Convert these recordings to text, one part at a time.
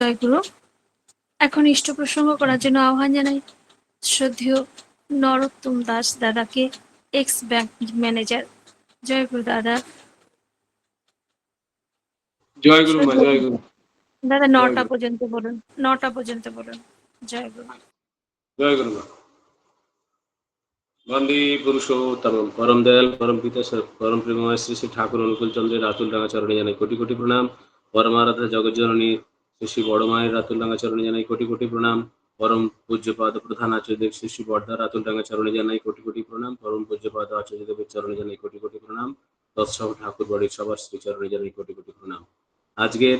জয়গুরু। এখন ইষ্ট প্রসঙ্গ করার জন্য আহ্বান জানাই শ্রদ্ধেয় নরোত্তম দাস দাদাকে, এক্স ব্যাংক ম্যানেজার। জয়গুরু দাদা। জয়গুরু মা, জয়গুরু দাদা। 9টা পর্যন্ত বলুন, 9টা পর্যন্ত বলুন। জয়গুরু। জয়গুরু মা। বন্দে পুরুষোত্তম পরম দয়াল পরম পিতা পরম প্রেমময় শ্রী শ্রী ঠাকুর অনুকূল চন্দ্রের রাতুল রাঙা চরণে জানাই কোটি কোটি প্রণাম। পরমারাধ্যা জগজ্জননী শ্রী শ্রী বড় মায়ের রাতুল রাঙা চরণে জানাই কোটি কোটি প্রণাম। পরম পূজ্যপাদ প্রধান আচার্যদেব শ্রী শ্রী বর্ধা রাতুল রাঙা চরণে জানাই কোটি কোটি প্রণাম। পরম পূজ্যপাদ আচার্যদেবের চরণে জানাই কোটি কোটি প্রণাম। তৎসহ ঠাকুর বাড়ির সবার শ্রীচরণে জানাই কোটি কোটি প্রণাম। আজকের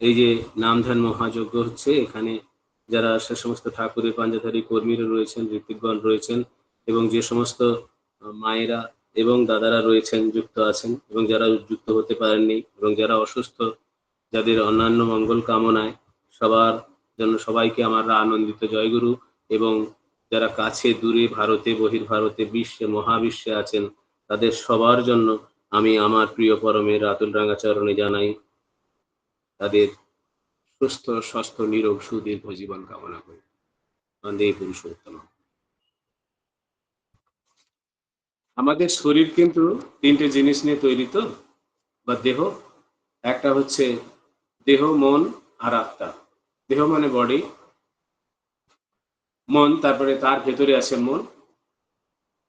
এই যে নামধ্যান মহাযজ্ঞ হচ্ছে, এখানে যারা সে সমস্ত ঠাকুরের পাঞ্জাধারী কর্মীরা রয়েছেন, ঋত্বিকগণ রয়েছেন, এবং যে সমস্ত মায়েরা এবং দাদারা রয়েছেন, যুক্ত আছেন, এবং যারা যুক্ত হতে পারেননি, এবং যারা অসুস্থ, যাদের অন্যান্য মঙ্গল কামনায়, সবার জন্য সবাইকে আমার আনন্দিত জয়গুরু। এবং যারা কাছে দূরে ভারতে বহির্ভারতে বিশ্বে মহাবিশ্বে আছেন, তাদের সবার জন্য আমি আমার প্রিয় পরমের রাতুল রাঙা চরণে জানাই তাদের সুস্থ স্বাস্থ্য নিরোগ সুদীর্ঘ জীবন কামনা করি। বন্দে পুরুষোত্তম। আমাদের শরীর কিন্তু তিনটে জিনিস নিয়ে তৈরি, তো বা দেহ। একটা হচ্ছে দেহ, মন আর আত্মা। দেহ মানে বডি, মন, তারপরে তার ভেতরে আছে মন,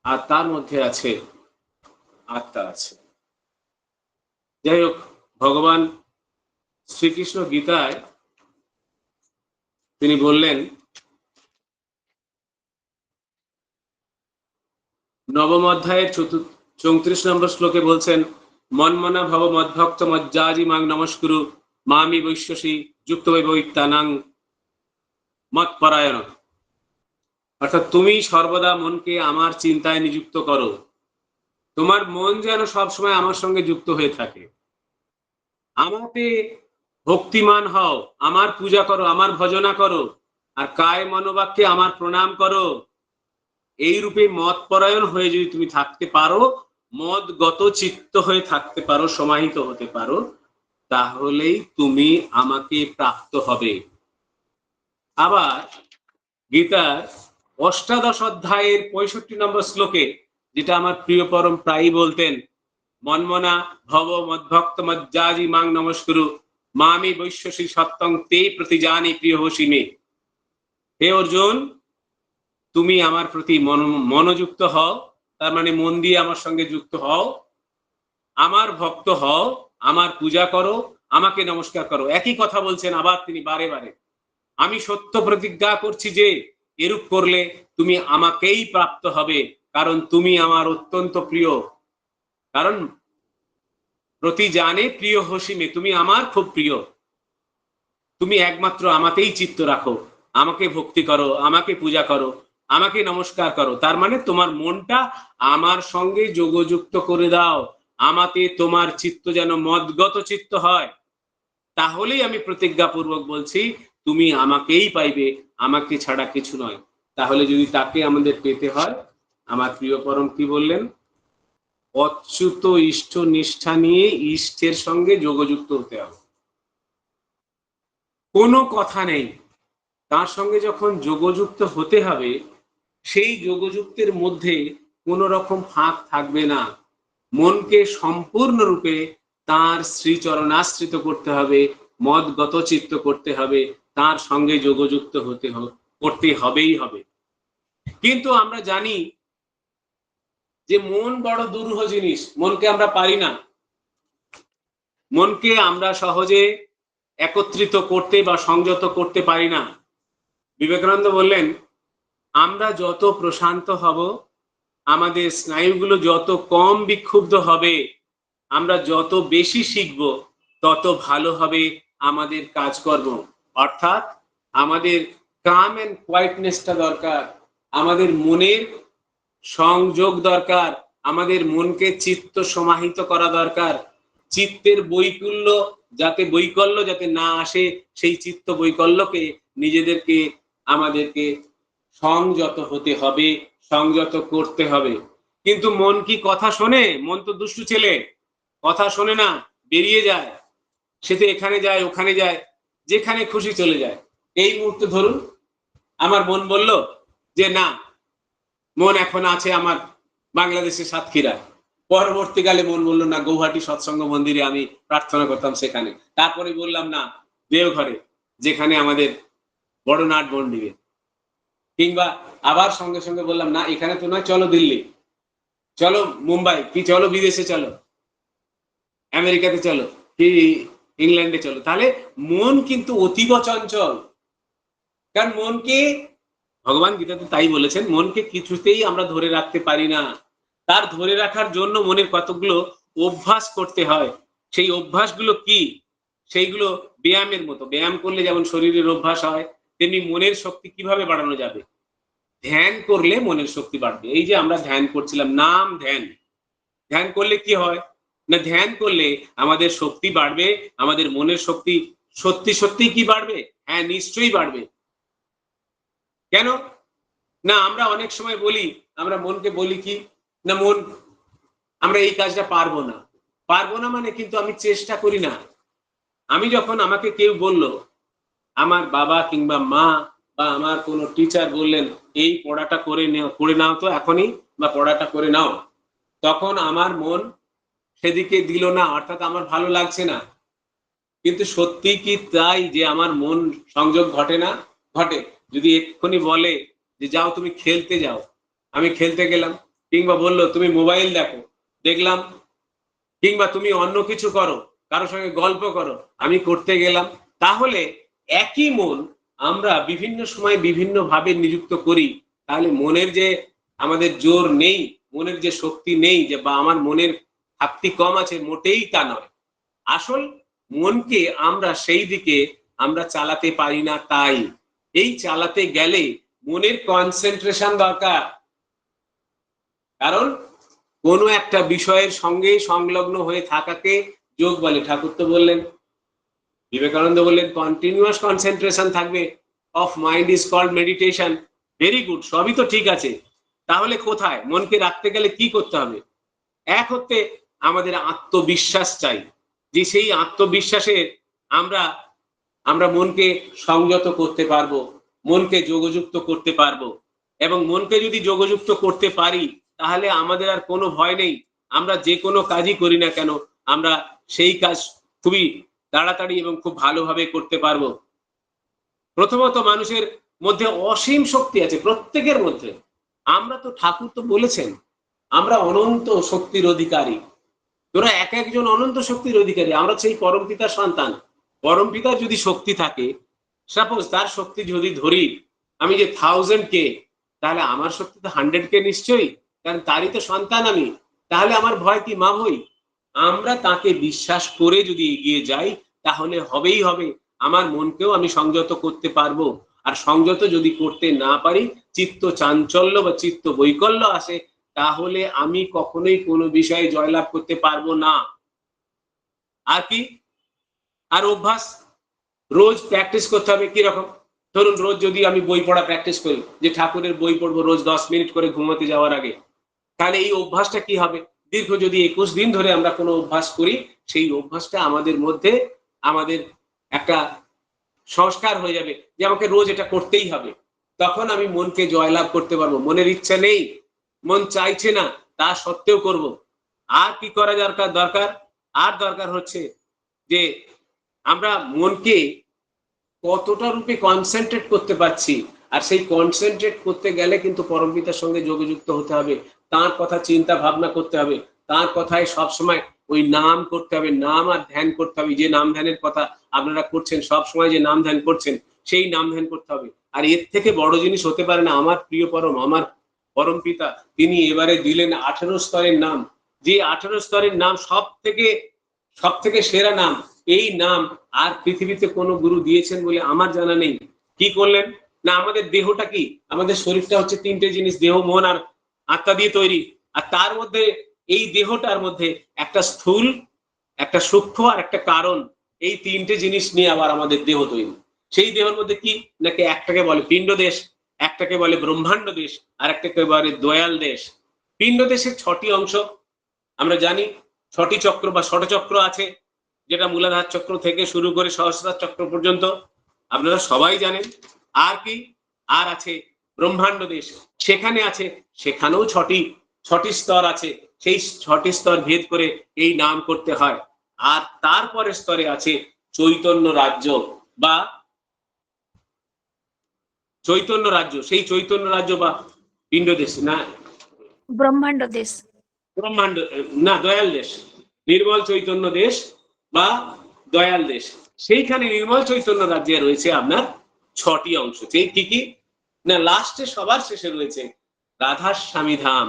আর তার মধ্যে আছে আত্মা আছে। যাই হোক, ভগবান শ্রীকৃষ্ণ গীতায় তিনি বললেন, নবম অধ্যায়ের 34 নম্বর শ্লোকে বলছেন, মন্মনা ভব মদ্ভক্ত মজ্জাজি মাং নমস্কুরু মামি বৈশ্যসী যুক্ত বৈবৈত্যানাং মৎপরায়ণ। অর্থাৎ তুমি সর্বদা মনকে আমার চিন্তায় নিযুক্ত করো। তোমার মন যেন সবসময় আমার সঙ্গে যুক্ত হয়ে থাকে। আমাকে ভক্তিমান হও, আমার পূজা করো, আমার ভজনা করো, আর কায় মনোবাক্যে আমার প্রণাম করো। এই রূপে মতপরায়ণ হয়ে যদি তুমি থাকতে পারো, মদগত চিত্ত হয়ে থাকতে পারো, সমাহিত হতে পারো, তাহলেই তুমি আমাকে প্রাপ্ত হবে। আবার গীতার 18 অধ্যায়ের 65 নম্বর শ্লোকে, যেটা আমার প্রিয় পরম প্রায়ই বলতেন, মন্মনা ভব মদ্ভক্ত মজ্জাজি মাং নমস্কুরু মামি বৈশ্যসী সত্যং তে প্রতিজানি প্রিয় হোসিমে। হে অর্জুন, তুমি আমার প্রতি মনোযুক্ত হও, তার মানে মন দিয়ে আমার সঙ্গে যুক্ত হও, আমার ভক্ত হও, আমার পূজা করো, আমাকে নমস্কার করো। একই কথা বলছেন আবার তিনি বারে বারে। আমি সত্য প্রতিজ্ঞা করছি যে এরূপ করলে তুমি আমাকেই প্রাপ্ত হবে, কারণ তুমি আমার অত্যন্ত প্রিয়। কারণ প্রতি জানে প্রিয় হসিমে, তুমি আমার খুব প্রিয়। তুমি একমাত্র আমাকেই চিত্ত রাখো, আমাকে ভক্তি করো, আমাকে পূজা করো, আমাকে নমস্কার করো। তার মানে তোমার মনটা আমার সঙ্গে যোগযুক্ত করে দাও, আমাতে তোমার চিত্ত যেন মদগত চিত্ত হয়। তাহলেই আমি প্রতিজ্ঞাপূর্বক বলছি, তুমি আমাকেই পাইবে, আমাকে ছাড়া কিছু নয়। তাহলে যদি তাকে আমাদের পেতে হয়, আমার প্রিয় পরম কি বললেন, অচ্যুত ইষ্ট নিষ্ঠা নিয়ে ইষ্টের সঙ্গে যোগযুক্ত হতে হবে। কোনো কথা নেই, তার সঙ্গে যখন যোগযুক্ত হতে হবে, সেই যোগযুক্তের মধ্যে কোনো রকম ফাঁক থাকবে না। মনকে সম্পূর্ণরূপে তার শ্রীচরণাশ্রিত করতে হবে, মদগত চিত্ত করতে হবে, তার সঙ্গে যোগযুক্ত করতে হবেই হবে। কিন্তু আমরা জানি যে মন বড় দুরূহ জিনিস, মনকে আমরা পারি না। মনকে আমরা সহজে একত্রিত করতে বা সংযত করতে পারি না। বিবেকানন্দ বললেন, আমরা যত প্রশান্ত হব, আমাদের স্নায়ুগুলো যত কম বিক্ষুব্ধ হবে, আমরা যত বেশি শিখব, তত ভালো হবে আমাদের কাজকর্ম। অর্থাৎ আমাদের কাম এন্ড কোয়াইটনেসটা দরকার, আমাদের মনের সংযোগ দরকার, আমাদের মনকে চিত্ত সমাহিত করা দরকার। চিত্তের বৈকল্য যাতে না আসে, সেই চিত্ত বৈকল্যকে নিজেদেরকে আমাদেরকে সংযত হতে হবে, সংযত করতে হবে। কিন্তু মন কি কথা শোনে? মন তো দুষ্টু ছেলে, কথা শোনে না, বেরিয়ে যায়। সে তো এখানে যায় ওখানে যায়, যেখানে খুশি চলে যায়। এই মুহূর্তে ধরুন আমার মন বলল যে না, মন এখন আছে আমার বাংলাদেশের সাতক্ষীরা, পরবর্তীকালে মন বললো না গৌহাটি সৎসঙ্গ মন্দিরে আমি প্রার্থনা করতাম সেখানে, তারপরে বললাম না দেওঘরে যেখানে আমাদের বড় নাট মন্দিরে, কিংবা আবার সঙ্গে সঙ্গে বললাম না এখানে তো নয়, চলো দিল্লি, চলো মুম্বাই, কি চলো বিদেশে, চলো আমেরিকাতে, চলো কি ইংল্যান্ডে চলো। তাহলে মন কিন্তু অতীব চঞ্চল, কারণ মনকে ভগবান গীতাতে তাই বলেছেন, মনকে কিছুতেই আমরা ধরে রাখতে পারি না। তার ধরে রাখার জন্য মনের কতগুলো অভ্যাস করতে হয়। সেই অভ্যাসগুলো কি? সেইগুলো ব্যায়ামের মতো। ব্যায়াম করলে যেমন শরীরের অভ্যাস হয়, তেমনি মনের শক্তি কিভাবে বাড়ানো যাবে? ধ্যান করলে মনের শক্তি বাড়বে। এই যে আমরা ধ্যান করছিলাম, নাম ধ্যান, ধ্যান করলে কি হয় না, ধ্যান করলে আমাদের শক্তি বাড়বে, আমাদের মনের শক্তি সত্যি সত্যি কি বাড়বে? হ্যাঁ, নিশ্চয়ই বাড়বে। কেন না, আমরা অনেক সময় বলি, আমরা মনকে বলি কি না, মন আমরা এই কাজটা পারবো না, পারবো না মানে কিন্তু আমি চেষ্টা করি না। আমি যখন আমাকে কেউ বলল, আমার বাবা কিংবা মা বা আমার কোনো টিচার বললেন এই পড়াটা করে নাও তো এখনই, বা পড়াটা করে নাও, তখন আমার মন সেদিকে দিল না, অর্থাৎ আমার ভালো লাগছে না। কিন্তু সত্যি কি তাই যে আমার মন সংযোগ ঘটে না? ঘটে। যদি এক্ষুনি বলে যে যাও তুমি খেলতে যাও, আমি খেলতে গেলাম, কিংবা বললো তুমি মোবাইল দেখো, দেখলাম, কিংবা তুমি অন্য কিছু করো, কারোর সঙ্গে গল্প করো, আমি করতে গেলাম, তাহলে একই মন আমরা বিভিন্ন সময় বিভিন্ন ভাবে নিযুক্ত করি। তাহলে মনের যে আমাদের জোর নেই, মনের যে শক্তি নেই, যে বা আমার মনের ঘাটতি কম আছে, মোটেই তা নয়। আসল মনকে আমরা সেই দিকে আমরা চালাতে পারি না। তাই এই চালাতে গেলে মনের কনসেন্ট্রেশন দরকার। কারণ কোনো একটা বিষয়ের সঙ্গে সংলগ্ন হয়ে থাকাকে যোগ বলে। ঠাকুর তো বললেন, বিবেকানন্দ বললেন কন্টিনিউয়াস কনসেন্ট্রেশন থাকবে of mind is called meditation. Very good, সবই তো ঠিক আছে। তাহলে কোথায় মনকে রাখতে গেলে কি করতে হবে? এক হতে আমাদের আত্মবিশ্বাস চাই, যে সেই আত্মবিশ্বাসে আমরা আমরা মনকে সংযত করতে পারবো, মনকে যোগযুক্ত করতে পারবো। এবং মনকে যদি যোগযুক্ত করতে পারি, তাহলে আমাদের আর কোনো ভয় নেই। আমরা যে কোনো কাজই করি না কেন, আমরা সেই কাজ খুবই তাড়াতাড়ি এবং খুব ভালোভাবে করতে পারবো। প্রথমত মানুষের মধ্যে অসীম শক্তি আছে, প্রত্যেকের মধ্যে। আমরা তো, ঠাকুর তো বলেছেন আমরা অনন্ত শক্তির অধিকারী। তোরা এক একজন অনন্ত শক্তির অধিকারী, আমরা সেই পরমপিতার সন্তান। পরমপিতার যদি শক্তি থাকে, সাপোজ তার শক্তি যদি ধরি আমি যে 1000K, তাহলে আমার শক্তি তো 100K নিশ্চয়ই, কারণ তারই তো সন্তান আমি। তাহলে আমার ভয় কি? মা ভই। আমরা তাকে বিশ্বাস করে যদি এগিয়ে যাই, তাহলে হবেই হবে। আমার মনকেও আমি সংযত করতে পারবো। আর সংযত যদি করতে না পারি, চিত্ত চাঞ্চল্য বা চিত্ত বৈকল্য আসে, তাহলে আমি কখনোই কোনো বিষয়ে জয়লাভ করতে পারবো না। আর কি? আর অভ্যাস, রোজ প্র্যাকটিস করতে হবে। কিরকম? ধরুন রোজ যদি আমি বই পড়া প্র্যাকটিস করি, যে ঠাকুরের বই পড়বো রোজ 10 মিনিট করে ঘুমোতে যাওয়ার আগে, তাহলে এই অভ্যাসটা কি হবে? দীর্ঘ যদি 21 দিন ধরে আমরা কোনো অভ্যাস করি, সেই অভ্যাসটা আমাদের মধ্যে আমাদের একটা সংস্কার হয়ে যাবে যে আমাকে রোজ এটা করতেই হবে। তখন আমি মনকে জয়লাভ করতে পারবো। মনের ইচ্ছা নেই, মন চাইছে না, তা সত্ত্বেও করব। আর কি করা দরকার? আর দরকার হচ্ছে যে আমরা মনকে কতটা রূপে কনসেন্ট্রেট করতে পারছি। আর সেই কনসেন্ট্রেট করতে গেলে কিন্তু পরমপিতার সঙ্গে যোগযুক্ত হতে হবে, তার কথা চিন্তা ভাবনা করতে হবে, তার কথায় সবসময় ওই নাম করতে হবে, নাম আর ধ্যান করতে হবে। যে নাম ধ্যানের কথা আপনারা করছেন, সবসময় যে নাম ধ্যান করছেন, সেই নাম ধ্যান করতে হবে। আর এর থেকে বড় জিনিস হতে পারে না। আমার প্রিয় পরম, আমার পরমপিতা, তিনি এবারে দিলেন 18 স্তরের নাম। যে 18 স্তরের নাম সব থেকে সেরা নাম। এই নাম আর পৃথিবীতে কোনো গুরু দিয়েছেন বলে আমার জানা নেই। কি করলেন না, আমাদের দেহটা কি, আমাদের শরীরটা হচ্ছে 3টে জিনিস, দেহ মন আর আত্মা দিয়ে তৈরি। আর তার মধ্যে এই দেহটার মধ্যে একটা স্থূল, একটা সূক্ষ্ম আর একটা কারণ, এই 3টে জিনিস নিয়ে আবার আমাদের দেহ তৈরি। সেই দেহের মধ্যে কি নাকি, একটাকে বলে পিণ্ড দেশ, একটাকে বলে ব্রহ্মাণ্ড দেশ, আর একটাকে বলে দয়াল দেশ। পিণ্ড দেশের 6টি অংশ আমরা জানি, 6টি চক্র বা ষটচক্র আছে। যেটা মূলাধার চক্র থেকে শুরু করে সহস্রার চক্র পর্যন্ত আপনারা সবাই জানেন। আর কি, আর আছে ব্রহ্মাণ্ড দেশ, সেখানে আছে, সেখানেও ছটি স্তর আছে, সেই 6টি স্তর ভেদ করে এই নাম করতে হয়। আর তারপরে স্তরে আছে চৈতন্য রাজ্য বা চৈতন্য রাজ্য, সেই চৈতন্য রাজ্য বা পিণ্ড দেশ না, ব্রহ্মাণ্ড দেশ, ব্রহ্মাণ্ড না, দয়াল দেশ, নির্মল চৈতন্য দেশ বা দয়াল দেশ। সেইখানে নির্মল চৈতন্য রাজ্যে রয়েছে আপনার 6টি অংশ। সেই কি কি না, লাস্টে সবার শেষে রয়েছে রাধার স্বামী ধাম।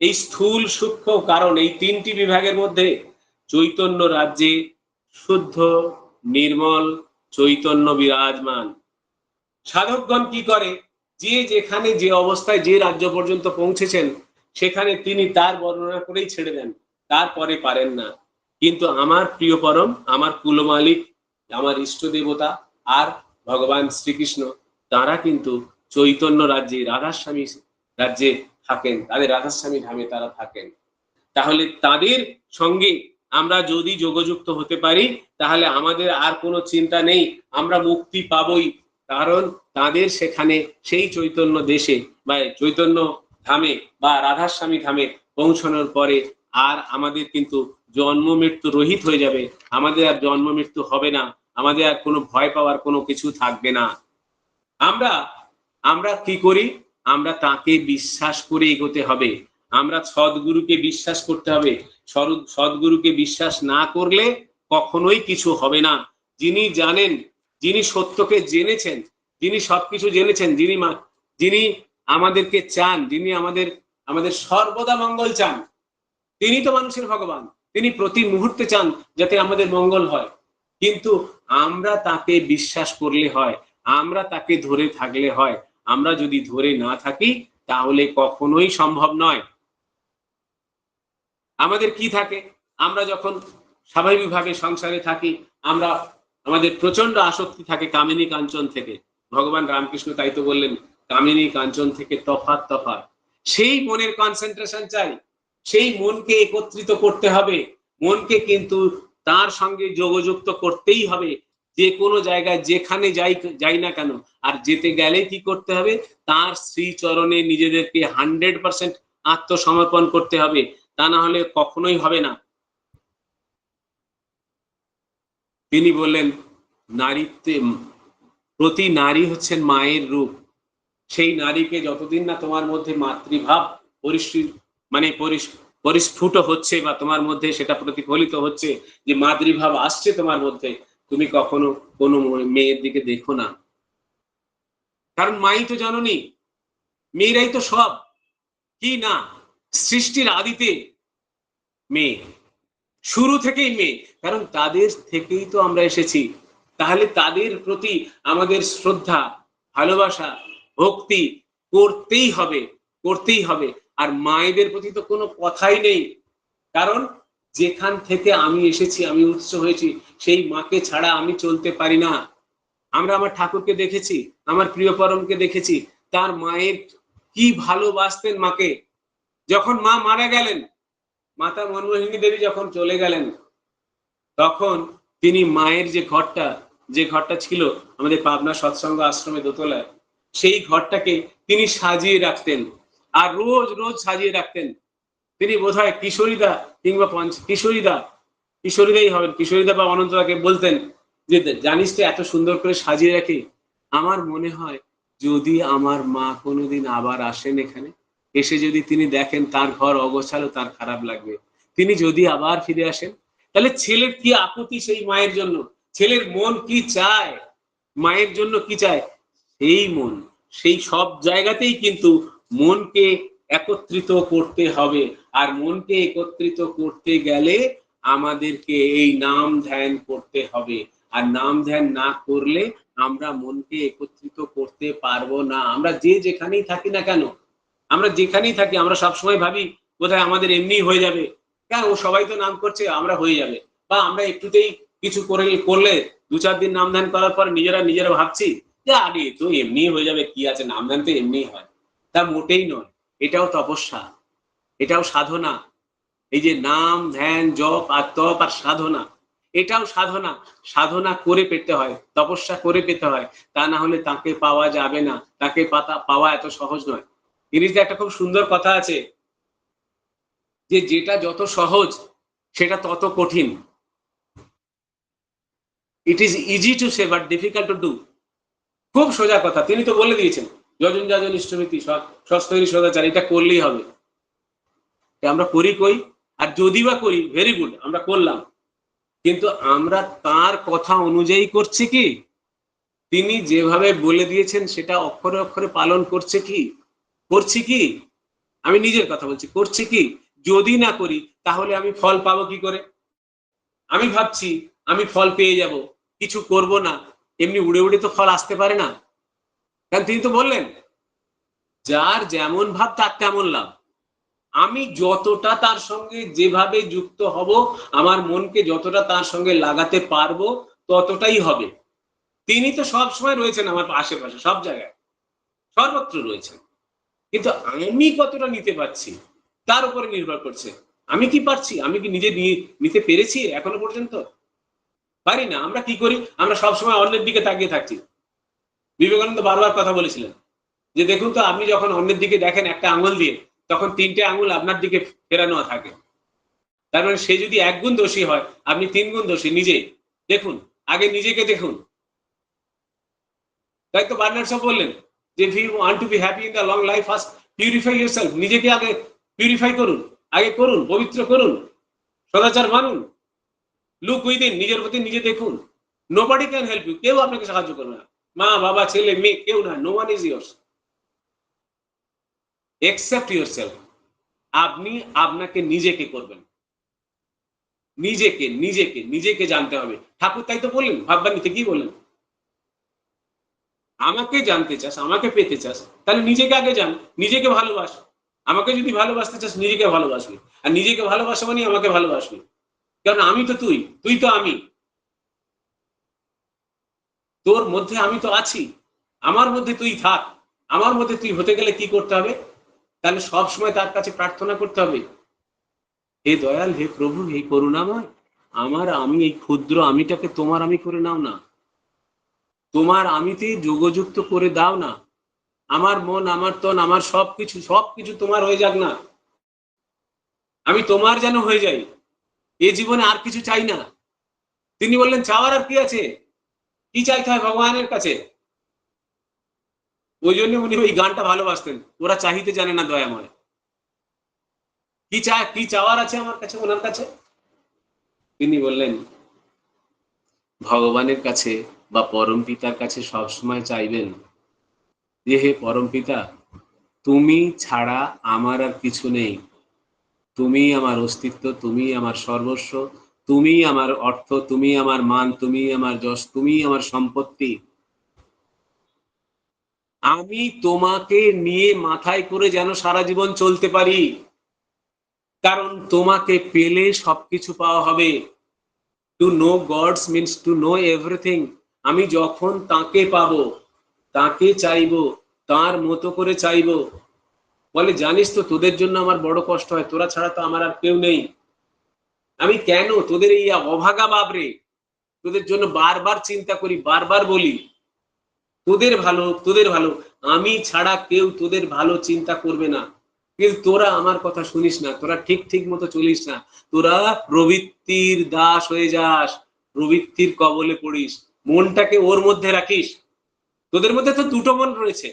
এই স্থূল সূক্ষ্ম কারণ এই 3টি বিভাগের মধ্যে চৈতন্য রাজ্যে শুদ্ধ নির্মল চৈতন্য বিরাজমান। সাধকগণ কি করে, যে যেখানে যে অবস্থায় যে রাজ্য পর্যন্ত পৌঁছেছেন সেখানে তিনি তার বর্ণনা করেই ছেড়ে দেন, তারপরে পারেন না। কিন্তু আমার প্রিয় পরম, আমার কুলমালিক, আমার ইষ্ট দেবতা আর ভগবান শ্রীকৃষ্ণ, তারা কিন্তু চৈতন্য রাজ্যে রাধাস্বামী রাজ্যে থাকেন, তাদের রাধাস্বামী ধামে তারা থাকেন। তাহলে তাদের সঙ্গে আমরা যদি যোগযুক্ত হতে পারি তাহলে আমাদের আর কোনো চিন্তা নেই, আমরা মুক্তি পাবই। কারণ তাদের সেখানে সেই চৈতন্য দেশে বা চৈতন্য ধামে বা রাধাস্বামী ধামে পৌঁছানোর পরে আর আমাদের কিন্তু জন্ম মৃত্যু রহিত হয়ে যাবে, আমাদের আর জন্ম মৃত্যু হবে না, আমাদের আর কোনো ভয় পাওয়ার কোনো কিছু থাকবে না। আমরা আমরা কি করি, আমরা তাকে বিশ্বাস করে এগোতে হবে, আমরা সদ্গুরুকে বিশ্বাস করতে হবে। সদ্গুরুকে বিশ্বাস না করলে কখনোই কিছু হবে না। যিনি জানেন, যিনি সত্যকে জেনেছেন, যিনি সবকিছু জেনেছেন, যিনি আমাদেরকে চান, যিনি আমাদের আমাদের সর্বদা মঙ্গল চান, তিনি তো মানুষের ভগবান, তিনি প্রতি মুহূর্তে চান যাতে আমাদের মঙ্গল হয়। কিন্তু আমরা তাকে বিশ্বাস করলে হয়, আমরা তাকে ধরে থাকলে হয়, আমরা যদি ধরে না থাকি তাহলে কখনোই সম্ভব নয়। আমাদের কি থাকে, আমরা যখন স্বাভাবিকভাবে সংসারে থাকি, আমরা আমাদের প্রচন্ড আসক্তি থাকে কামিনী কাঞ্চন থেকে। ভগবান রামকৃষ্ণ তাই তো বললেন, কামিনী কাঞ্চন থেকে তফাৎ তফাৎ। সেই মনের কনসেন্ট্রেশন চাই, সেই মনকে একত্রিত করতে হবে, মনকে কিন্তু তার সঙ্গে যোগযুক্ত করতেই হবে। যে কোনো জায়গায় যেখানে যাই না কেন, আর যেতে গেলে কি করতে হবে, তার শ্রীচরণে নিজেদেরকে 100% আত্মসমর্পণ করতে হবে, তা না হলে কখনোই হবে না। তিনি বললেন, নারীত্বে প্রতি নারী হচ্ছেন মায়ের রূপ। সেই নারীকে যতদিন না তোমার মধ্যে মাতৃভাব পরিস্ফুট হচ্ছে বা তোমার মধ্যে সেটা প্রতিফলিত হচ্ছে, যে মাতৃভাব আসছে তোমার মধ্যে, তুমি কখনো কোনো মেয়ের দিকে দেখো না। কারণ মাই তো জননী, মেয়েরাই তো সব। কি না, সৃষ্টির আদিতে মেয়ে, শুরু থেকেই মেয়ে, কারণ তাদের থেকেই তো আমরা এসেছি। তাহলে তাদের প্রতি আমাদের শ্রদ্ধা, ভালোবাসা, ভক্তি করতেই হবে, করতেই হবে। আর মায়েদের প্রতি তো কোনো কথাই নেই, কারণ যেখান থেকে আমি এসেছি, আমি উৎস হয়েছি, সেই মাকে ছাড়া আমি চলতে পারি না। আমরা আমার ঠাকুরকে দেখেছি, আমার প্রিয় পরমকে দেখেছি, তার মায়ের কি ভালোবাসতেন মাকে। যখন মা মারা গেলেন, মাতা মনমোহিনী দেবী যখন চলে গেলেন, তখন তিনি মায়ের যে ঘরটা ছিল আমাদের পাবনা সৎসঙ্গ আশ্রমে দোতলায়, সেই ঘরটাকে তিনি সাজিয়ে রাখতেন, আর রোজ রোজ সাজিয়ে রাখতেন। তিনি বোধহয় কিশোরীদা কিংবা কিশোরীদাই হবেন, কিশোরীদা বা অনন্তদাকে বলতেন যে জানিস তো এত সুন্দর করে সাজিয়ে রাখি। আমার মনে হয় যদি আমার মা কোনোদিন আবার আসেন এখানে, এসে যদি তিনি দেখেন তার ঘর অগোছালো, তার খারাপ লাগবে। তিনি যদি আবার ফিরে আসেন, তাহলে ছেলের কি আকুতি সেই মায়ের জন্য, ছেলের মন কি চায়, মায়ের জন্য কি চায়, সেই মন, সেই সব জায়গাতেই কিন্তু মনকে একত্রিত করতে হবে। আর মনকে একত্রিত করতে গেলে আমাদেরকে এই নাম ধ্যান করতে হবে। আর নাম ধ্যান না করলে আমরা মনকে একত্রিত করতে পারবো না। আমরা যে যেখানেই থাকি না কেন, আমরা যেখানেই থাকি, আমরা সবসময় ভাবি বোধহয় আমাদের এমনি হয়ে যাবে, কেন ও সবাই তো নাম করছে, আমরা হয়ে যাবে। বা আমরা একটুতেই কিছু করলে 2-4 দিন নাম ধ্যান করার পর নিজেরা ভাবছি যে আরে তো এমনি হয়ে যাবে, কি আছে, নাম ধ্যান তো এমনি হয়। তা মোটেই নয়, এটাও তপস্যা, এটাও সাধনা। এই যে নাম ধ্যান জপ আর তপ আর সাধনা, এটাও সাধনা, সাধনা করে পেতে হয়, তপস্যা করে পেতে হয়, তা না হলে তাকে পাওয়া যাবে না, তাকে পাওয়া এত সহজ নয়। ইংরেজিতে একটা খুব সুন্দর কথা আছে যে যেটা যত সহজ সেটা তত কঠিন। It is easy to say but difficult to do. খুব সোজা কথা, তিনি তো বলে দিয়েছেন যজন যাজন ইষ্টমিতি সস্তৈরী সদাচার, এটা করলেই হবে। আমরা করি কই, আর যদি বা করি ভেরি গুড, আমরা করলাম, কিন্তু আমরা তার কথা অনুযায়ী করছি কি, তিনি যেভাবে বলে দিয়েছেন সেটা অক্ষরে অক্ষরে পালন করছে কি, করছি কি, আমি নিজের কথা বলছি, করছি কি? যদি না করি তাহলে আমি ফল পাবো কি করে? আমি ভাবছি আমি ফল পেয়ে যাব, কিছু করব না, এমনি উড়ে উড়ে তো ফল আসতে পারে না। কারণ তিনি তো বললেন যার যেমন ভাব তার তেমন লাভ। আমি যতটা তার সঙ্গে যেভাবে যুক্ত হব, আমার মনকে যতটা তার সঙ্গে লাগাতে পারবো ততটাই হবে। তিনি তো সব সময় রয়েছেন আমার আশেপাশে, সব জায়গায়, সর্বত্র রয়েছেন, কিন্তু আমি কতটা নিতে পারছি তার উপরে নির্ভর করছে। আমি কি পারছি, আমি কি নিজে নিতে পেরেছি এখনো পর্যন্ত? পারি না। আমরা কি করি, আমরা সবসময় অন্যের দিকে তাকিয়ে থাকছি। বিবেকানন্দ বারবার কথা বলেছিলেন যে দেখুন তো, আপনি যখন অন্যের দিকে দেখেন একটা আঙুল দিয়ে, তখন 3টে আঙুল আপনার দিকে ফেরানো থাকে। তার মানে সে যদি 1 গুণ দোষী হয়, আপনি 3 গুণ দোষী নিজে। দেখুন, আগে নিজেকে দেখুন। তাই তো বার্নার্ড শো বললেন যে if you want to be happy in the long life, first purify yourself। নিজেকে আগে পিউরিফাই করুন, আগে করুন, পবিত্র করুন, সদাচার মানুন, লুক উইদিন, নিজের প্রতি নিজে দেখুন। নোবডি ক্যান হেল্প ইউ, কেউ আপনাকে সাহায্য করবে না, মা বাবা ছেলে মেয়ে কেউ না, no one is yours except yourself. আপনি আপনাকে নিজেকে করবেন, নিজেকে নিজেকে নিজেকে জানতে হবে। ঠাকুর তাই তো বললেন, ভাববানীতে কি বললেন, আমাকে জানতে চাস, আমাকে পেতে চাস, তাহলে নিজেকে আগে জান, নিজেকে ভালোবাস। আমাকে যদি ভালোবাসতে চাস নিজেকে ভালোবাসবি, আর নিজেকে ভালোবাসা মানে আমাকে ভালোবাসবি, কারণ আমি তো তুই, তুই তো আমি, তোর মধ্যে আমি তো আছি, আমার মধ্যে তুই থাক। আমার মধ্যে তুই হতে গেলে কি করতে হবে? তাহলে সব সময় তার কাছে প্রার্থনা করতে হবে, হে দয়াল, হে প্রভু, হে করুণাময়, আমি এই ক্ষুদ্র আমিটাকে তোমার আমি করে নাও না, তোমার আমিতে যোগযুক্ত করে দাও না। আমার মন, আমার তন, আমার সবকিছু সবকিছু তোমার হয়ে যাক না, আমি তোমার যেন হয়ে যাই। এ জীবনে আর কিছু চাই না। তিনি বললেন চাওয়ার আর কি আছে, কি চাইতে হয় ভগবানের কাছে? ওই জন্য উনি ওই গানটা ভালোবাসতেন, ওরা চাহিতে জানে না দয়াময়। কি চাওয়ার আছে আমার কাছে, ওনার কাছে? তিনি বললেন ভগবানের কাছে বা পরম পিতার কাছে সবসময় চাইবেন যে হে পরম পিতা, তুমি ছাড়া আমার আর কিছু নেই, তুমি আমার অস্তিত্ব, তুমি আমার সর্বস্ব, তুমি আমার অর্থ, তুমি আমার মান, তুমি আমার যশ, তুমি আমার সম্পত্তি। আমি তোমাকে নিয়ে মাথায় করে যেন সারা জীবন চলতে পারি, কারণ তোমাকে পেলে সবকিছু পাওয়া হবে। To know God's means to know everything. আমি যখন তাকে পাবো, তাকে চাইবো, তার মতো করে চাইবো। বলে জানিস তো, তোদের জন্য আমার বড় কষ্ট হয়, তোরা ছাড়া তো আমার আর কেউ নেই। আমি কেন তোদের এই অভাগা বাবরে, তোদের জন্য বারবার চিন্তা করি, বারবার বলি তোদের ভালো, তোদের ভালো, আমি ছাড়া কেউ তোদের ভালো চিন্তা করবে না। কিন্তু তোরা আমার কথা শুনিস না, তোরা ঠিক ঠিক মতো চলিস না, তোরা প্রবৃত্তির দাস হয়ে যাস, প্রবৃত্তির কবলে পড়িস, মনটাকে ওর মধ্যে রাখিস। তোদের মধ্যে তো দুটো মন রয়েছে,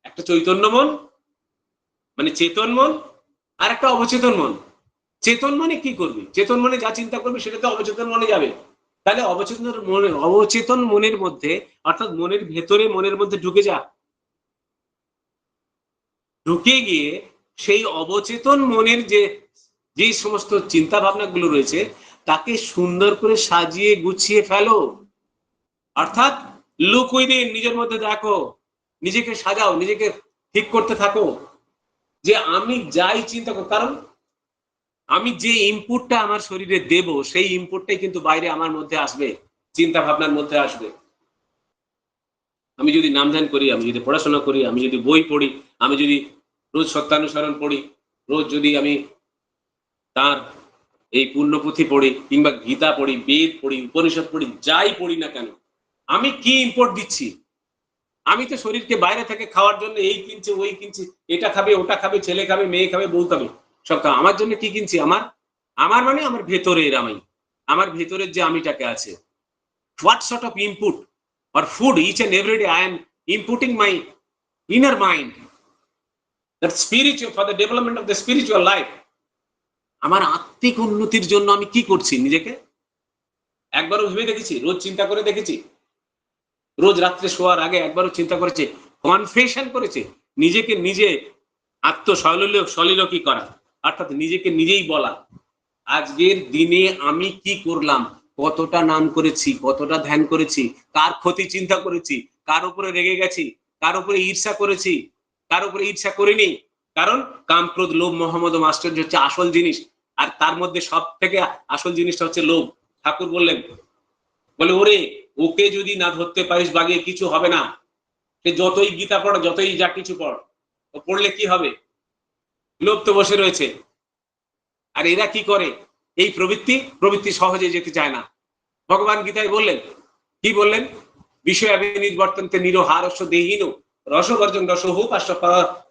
একটা চৈতন্য মন মানে চেতন মন, আর একটা অবচেতন মন। চেতন মনে কি করবি, চেতন মনে যা চিন্তা করবি সেটা তো অবচেতন মনে যাবে। তাহলে অবচেতন মনের মধ্যে, অর্থাৎ মনের ভেতরে, মনের মধ্যে ঢুকে যা, ঢুকে গিয়ে সেই অবচেতন মনের যে সমস্ত চিন্তা ভাবনা গুলো রয়েছে তাকে সুন্দর করে সাজিয়ে গুছিয়ে ফেলো। অর্থাৎ লুক উইদিন, নিজের মধ্যে দেখো, নিজেকে সাজাও, নিজেকে ঠিক করতে থাকো যে আমি যাই চিন্তা করি, কারণ আমি যে ইনপুটটা আমার শরীরে দেব সেই ইনপুটটাই কিন্তু বাইরে আমার মধ্যে আসবে, চিন্তা ভাবনার মধ্যে আসবে। আমি যদি নাম ধ্যান করি, আমি যদি পড়াশোনা করি, আমি যদি বই পড়ি, আমি যদি রোজ সত্যানুসরণ পড়ি, রোজ যদি আমি তার এই পুণ্যপুঁথি পড়ি কিংবা গীতা পড়ি, বেদ পড়ি, উপনিষদ পড়ি, যাই পড়ি না কেন, আমি কি ইম্পোর্ট দিচ্ছি? আমি তো শরীরকে বাইরে থেকে খাওয়ার জন্য এই কিনছি, ওই কিনছি, এটা খাবে, ওটা খাবে, ছেলে খাবে, মেয়ে খাবে, বউ খাবে, সব খাবে। আমার জন্য কি কিনছি? আমার মানে আমার ভেতরের আমি, আমার ভেতরের যে আমিটাকে আছে। What sort of input or food each and every day I am inputting my inner mind, that spiritual, for the development of the spiritual life. আমার আত্মিক উন্নতির জন্য আমি কি করছি নিজেকে? একবারও ভেবে দেখেছি? রোজ চিন্তা করে দেখেছি? রোজ রাত্রে শোয়ার আগে একবারও চিন্তা করেছে? কনফেশন করেছে? নিজেকে নিজে সলিলকি করা, অর্থাৎ নিজেকে নিজেই বলা, আজকের দিনে আমি কি করলাম, কতটা নাম করেছি, কতটা ধ্যান করেছি, কার ক্ষতি চিন্তা করেছি, কার উপরে রেগে গেছি, কার উপরে ঈর্ষা করেছি, কার উপরে ঈর্ষা করিনি। কারণ কাম, ক্রোধ, লোভ, মোহ, মদ, মাশ্চর্য হচ্ছে আসল জিনিস। আর তার মধ্যে সব থেকে আসল জিনিসটা হচ্ছে লোভ। ঠাকুর বললেন, বলে ওরে, ওকে যদি না ধরতে পারিস বাগিয়ে, কিছু হবে না। সে যতই গীতা পড়, যতই যা কিছু পড়, ও পড়লে কি হবে? লোভ তো বসে রয়েছে। আর এরা কি করে? এই প্রবৃত্তি সহজে যেতে চায় না। ভগবান গীতায় বললেন, কি বললেন? বিষয় নির্বর্তন্তে নিরহারস্য দেহীন রসবর্জন রসহু পাশ্চ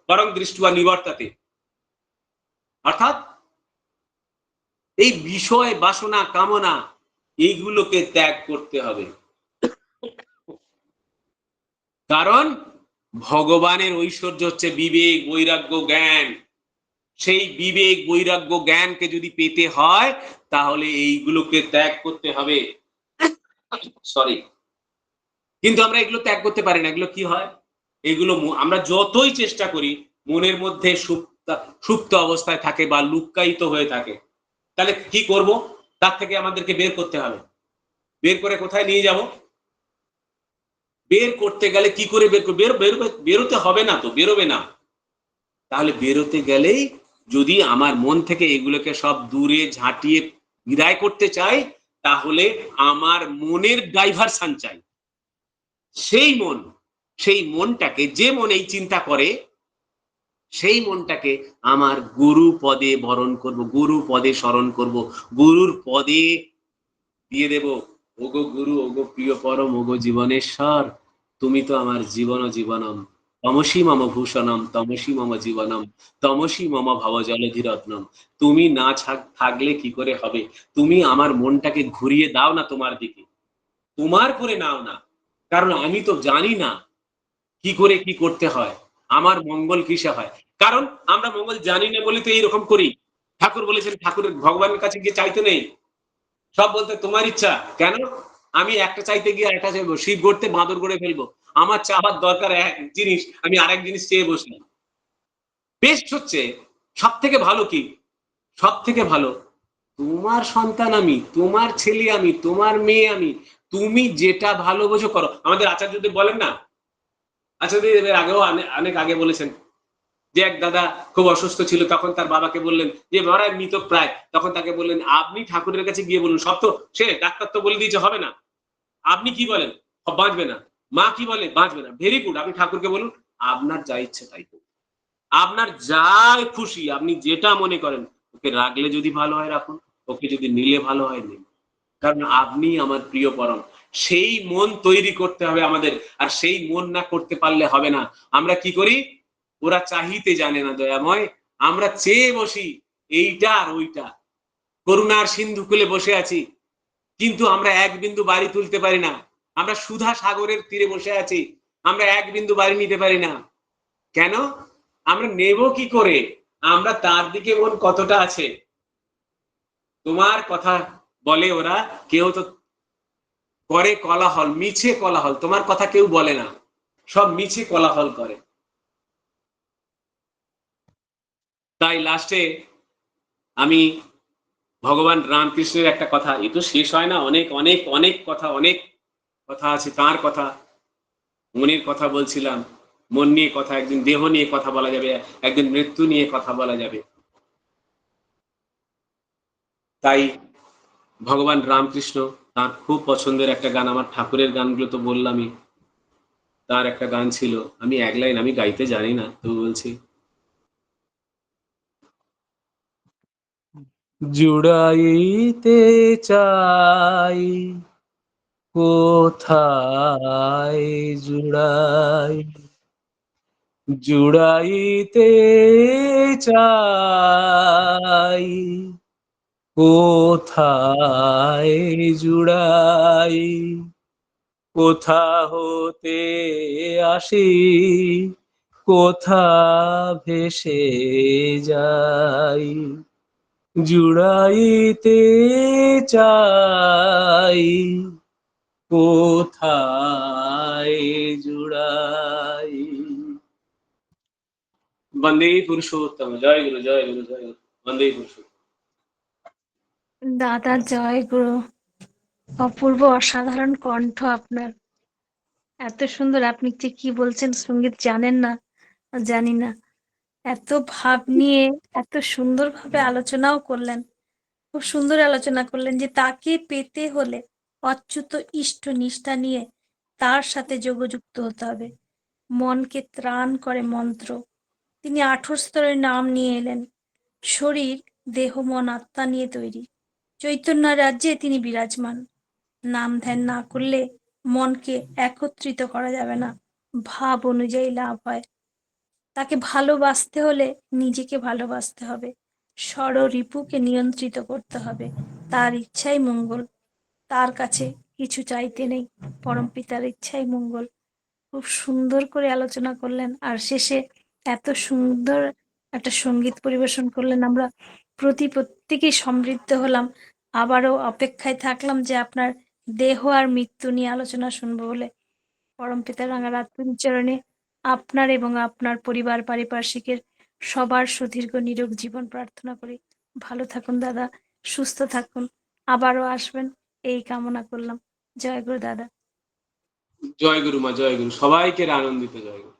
পরং দৃষ্টিবা নিবর্তাতে। অর্থাৎ এই বিষয় বাসনা কামনা এইগুলোকে ত্যাগ করতে হবে। কারণ ভগবানের ঐশ্বর্য হচ্ছে বিবেক, বৈরাগ্য, জ্ঞান। সেই বিবেক, বৈরাগ্য, জ্ঞানকে যদি পেতে হয়, তাহলে এইগুলোকে ত্যাগ করতে হবে। সরি, কিন্তু আমরা এগুলো ত্যাগ করতে পারি না। এগুলো কি হয়? এগুলো আমরা যতই চেষ্টা করি, মনের মধ্যে সুপ্ত অবস্থায় থাকে বা লুক্কায়িত হয়ে থাকে। তাহলে কি করব? তার থেকে আমাদেরকে বের করতে হবে। বের করে কোথায় নিয়ে যাব? বের করতে গেলে কি করে বের করব? বেরোতে হবে না তো, বেরোবে না। তাহলে বেরোতে গেলেই যদি আমার মন থেকে এগুলোকে সব দূরে ঝাঁটিয়ে বিদায় করতে চাই, তাহলে আমার মনের ডাইভারশন চাই। সেই মনটাকে, যে মন এই চিন্তা করে, সেই মনটাকে আমার গুরু পদে বরণ করব, গুরু পদে স্মরণ করব, গুরুর পদে দিয়ে দেব, ওগো গুরু, ওগো প্রিয় পরম, ওগো জীবনেশ্বর, তুমি তো আমার জীবন জীবনম, তমসি মম ভূষণম, তমসি মম জীবনম, তমসি মম ভব জলধিরত্নম। তুমি না থাকলে কি করে হবে? তুমি আমার মনটাকে ঘুরিয়ে দাও না তোমার দিকে, তোমার করে নাও না। কারণ আমি তো জানি না কি করে কি করতে হয়, আমার মঙ্গল কিসে হয়। কারণ আমরা মঙ্গল জানি না বলে তো এইরকম করি। ঠাকুর বলেছেন, ঠাকুরের ভগবানের কাছে গিয়ে চাইতে নেই, সব বলতে তোমার ইচ্ছা। কেন? আমি একটা চাইতে গিয়ে একটা চাইবো, শিব গড়তে বাঁদর গড়ে ফেলবো। আমার চাওয়ার দরকার এক জিনিস, আমি আরেক জিনিস চেয়ে বসি। বেস্ট হচ্ছে, সব থেকে ভালো কি? সব থেকে ভালো, তোমার সন্তান আমি, তোমার ছেলে আমি, তোমার মেয়ে আমি, তুমি যেটা ভালো বোঝো করো। আমাদের আচার্যদেব বলেন না, আচার্যদেব এর আগেও অনেক আগে বলেছেন যে এক দাদা খুব অসুস্থ ছিল, তখন তার বাবাকে বললেন যে বাবা মৃত প্রায়, তখন তাকে বললেন আপনি ঠাকুরের কাছে গিয়ে বলুন, সব তো সে ডাক্তার তো বলে দিয়েছে হবে না, আপনি কি বলেন? বাঁচবে না। মা কি বলে? বাঁচবে না। ভেরি গুড, আপনি ঠাকুরকে বলুন আপনার যা ইচ্ছে তাই করুন, আপনার যা খুশি, আপনি যেটা মনে করেন। ওকে রাখলে যদি ভালো হয় রাখুন, ওকে যদি নিলে ভালো হয় নিন, কারণ আপনি আমার প্রিয় পরম। সেই মন তৈরি করতে হবে আমাদের। আর সেই মন না করতে পারলে হবে না। আমরা কি করি? ওরা চাহিতে জানে না দয়াময়, আমরা চেয়ে বসি এইটা আর ওইটা, করুণার সিন্ধু কুলে বসে আছি, কিন্তু আমরা এক বিন্দু বাড়ি তুলতে পারি না। আমরা সুধা সাগরের তীরে বসে আছি, আমরা এক বিন্দু বাড়ি নিতে পারি না। কেন? আমরা নেব কি করে? আমরা তার দিকে মন কতটা আছে। তোমার কথা বলে ওরা, কেউ তো করে কোলাহল, মিছে কোলাহল, তোমার কথা কেউ বলে না, সব মিছে কোলাহল করে। তাই লাস্টে আমি ভগবান রামকৃষ্ণের একটা কথা, এ তো শেষ হয় না, অনেক অনেক অনেক কথা, অনেক কথা আছে তার কথা। মনের কথা বলছিলাম, মন নিয়ে কথা, একদিন দেহ নিয়ে কথা বলা যাবে, একদিন মৃত্যু নিয়ে কথা বলা যাবে। তাই ভগবান রামকৃষ্ণ, তার খুব পছন্দের একটা গান, আমার ঠাকুরের গানগুলো তো বললামই, তার একটা গান ছিল, আমি এক লাইন আমি গাইতে জানি না, তবু বলছি। জুড়াইতে চাই, কোথায় জুড়াই, জুড়াইতে চাই, কোথায় জুড়াই, কোথা হতে আসি, কোথা ভেসে যাই, জুড়াইতে চাই, কোথায় জুড়াই। বন্দে পুরুষোত্তম, জয় গুরু, জয় গুরু, জয় গুরু, বন্দে পুরুষোত্তম। দাদা জয় গুরু। অপূর্ব অসাধারণ কণ্ঠ আপনার। এত সুন্দর, আপনি যে কি বলছেন সঙ্গীত জানেন না জানি না, এত ভাব নিয়ে এত সুন্দরভাবে আলোচনাও করলেন। খুব সুন্দর আলোচনা করলেন যে তাকে পেতে হলে অচ্যুত ইষ্ট নিষ্ঠা নিয়ে তার সাথে যোগযুক্ত হতে হবে। মনকে ত্রাণ করে মন্ত্র। তিনি 18 স্তরের নাম নিয়ে এলেন। শরীর, দেহ, মন, আত্মা নিয়ে তৈরি। চৈতন্য রাজ্যে তিনি বিরাজমান। নাম ধ্যান না করলে মনকে একত্রিত করা যাবে না, ভাব অনুযায়ী লাভ হয়। তাকে ভালোবাসতে হলে নিজেকে ভালোবাসতে হবে, ষড়রিপুকে নিয়ন্ত্রিত করতে হবে। তার ইচ্ছাই মঙ্গল, তার কাছে কিছু চাইতে নেই, পরমপিতার ইচ্ছাই মঙ্গল। খুব সুন্দর করে আলোচনা করলেন, আর শেষে এত সুন্দর একটা সঙ্গীত পরিবেশন করলেন। আমরা প্রত্যেকেই সমৃদ্ধ হলাম। আবারও অপেক্ষায় থাকলাম যে আপনার দেহ আর মৃত্যু নিয়ে আলোচনা শুনবো বলে। পরমপিতার রাঙারাত চরণে আপনার এবং আপনার পরিবার পারিপার্শ্বিকের সবার সুদীর্ঘ নিরোগ জীবন প্রার্থনা করি। ভালো থাকুন দাদা, সুস্থ থাকুন, আবারও আসবেন এই কামনা করলাম। জয় গুরু দাদা। জয় গুরু মা, জয় গুরু, সবাইকে আনন্দিত জয় গুরু।